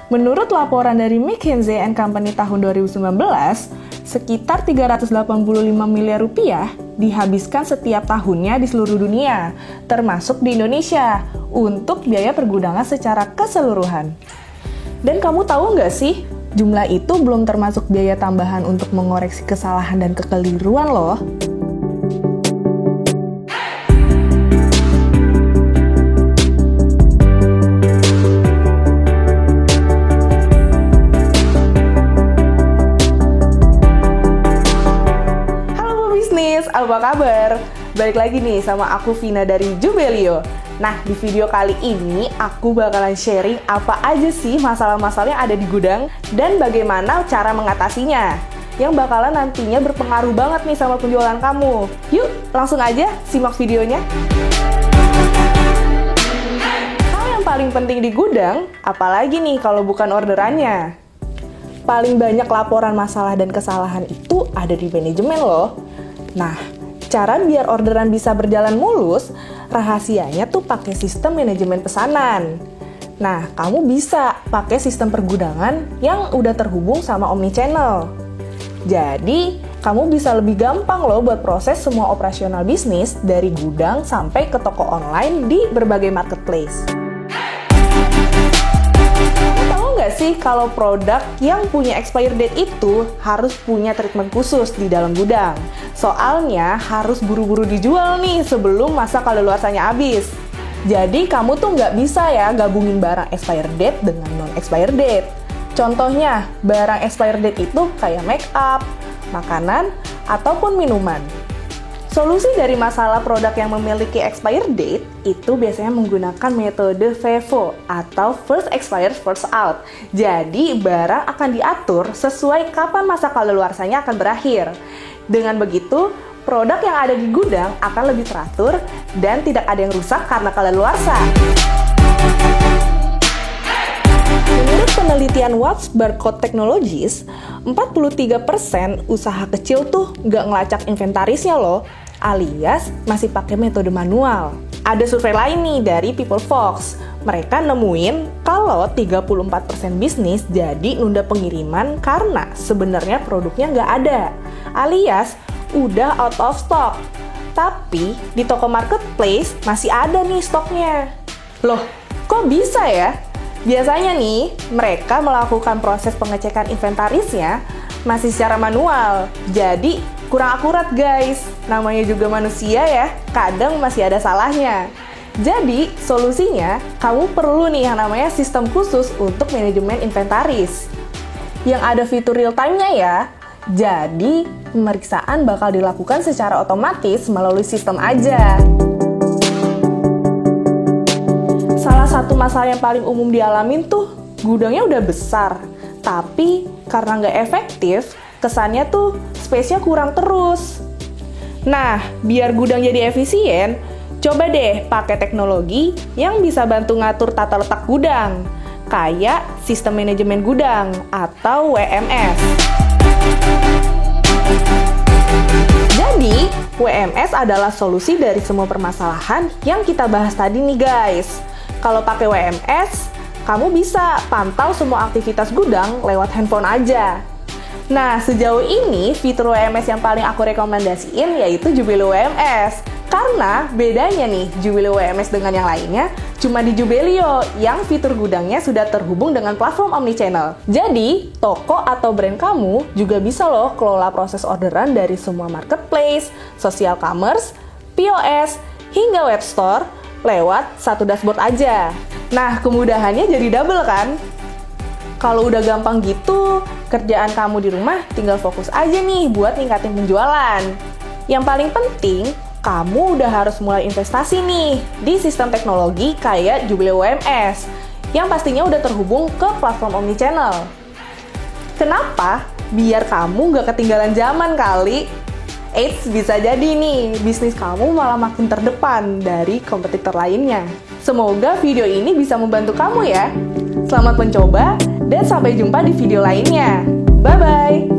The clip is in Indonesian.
Menurut laporan dari McKinsey & Company tahun 2019, sekitar 385 miliar rupiah dihabiskan setiap tahunnya di seluruh dunia, termasuk di Indonesia, untuk biaya pergudangan secara keseluruhan. Dan kamu tahu nggak sih, jumlah itu belum termasuk biaya tambahan untuk mengoreksi kesalahan dan kekeliruan loh. Apa kabar? Balik lagi nih sama aku Vina dari Jubelio. Nah, di video kali ini aku bakalan sharing apa aja sih masalah-masalah yang ada di gudang dan bagaimana cara mengatasinya, yang bakalan nantinya berpengaruh banget nih sama penjualan kamu. Yuk, langsung aja simak videonya. Hal yang paling penting di gudang, apalagi nih kalau bukan orderannya. Paling banyak laporan masalah dan kesalahan itu ada di manajemen loh. Nah, cara biar orderan bisa berjalan mulus, rahasianya tuh pakai sistem manajemen pesanan. Nah, kamu bisa pakai sistem pergudangan yang udah terhubung sama omnichannel. Jadi, kamu bisa lebih gampang loh buat proses semua operasional bisnis dari gudang sampai ke toko online di berbagai marketplace. Sih kalau produk yang punya expire date itu harus punya treatment khusus di dalam gudang. Soalnya harus buru-buru dijual nih sebelum masa kadaluarsanya habis. Jadi kamu tuh nggak bisa ya gabungin barang expire date dengan non-expire date. Contohnya, barang expire date itu kayak make up, makanan, ataupun minuman. Solusi dari masalah produk yang memiliki expire date itu biasanya menggunakan metode FIFO atau First Expired First Out. Jadi, barang akan diatur sesuai kapan masa kadaluarsanya akan berakhir. Dengan begitu, produk yang ada di gudang akan lebih teratur dan tidak ada yang rusak karena kadaluarsa. Menurut penelitian Watts Barcode Technologies, 43% usaha kecil tuh nggak ngelacak inventarisnya loh, alias masih pakai metode manual. Ada survei lain nih dari PeopleFox. Mereka nemuin kalau 34% bisnis jadi nunda pengiriman karena sebenarnya produknya nggak ada, alias udah out of stock. Tapi di toko marketplace masih ada nih stoknya. Loh, kok bisa ya? Biasanya nih, mereka melakukan proses pengecekan inventarisnya masih secara manual. Jadi, kurang akurat guys. Namanya juga manusia ya, kadang masih ada salahnya. Jadi, solusinya, kamu perlu nih yang namanya sistem khusus untuk manajemen inventaris. Yang ada fitur real time-nya ya. Jadi, pemeriksaan bakal dilakukan secara otomatis melalui sistem aja. Salah satu masalah yang paling umum dialamin tuh, gudangnya udah besar, tapi karena nggak efektif, kesannya tuh space-nya kurang terus. Nah, biar gudang jadi efisien, coba deh pakai teknologi yang bisa bantu ngatur tata letak gudang, kayak sistem manajemen gudang atau WMS. Jadi, WMS adalah solusi dari semua permasalahan yang kita bahas tadi nih guys. Kalau pakai WMS, kamu bisa pantau semua aktivitas gudang lewat handphone aja. Nah, sejauh ini fitur WMS yang paling aku rekomendasiin yaitu Jubelio WMS. Karena bedanya nih Jubelio WMS dengan yang lainnya, cuma di Jubelio yang fitur gudangnya sudah terhubung dengan platform omnichannel. Jadi, toko atau brand kamu juga bisa loh kelola proses orderan dari semua marketplace, social commerce, POS, hingga web store lewat satu dashboard aja. Nah, kemudahannya jadi double kan? Kalau udah gampang gitu, kerjaan kamu di rumah tinggal fokus aja nih buat ningkatin penjualan. Yang paling penting, kamu udah harus mulai investasi nih di sistem teknologi kayak Jubelio WMS yang pastinya udah terhubung ke platform omnichannel. Kenapa? Biar kamu nggak ketinggalan zaman kali. Eits, bisa jadi nih, bisnis kamu malah makin terdepan dari kompetitor lainnya. Semoga video ini bisa membantu kamu ya. Selamat mencoba, dan sampai jumpa di video lainnya. Bye-bye!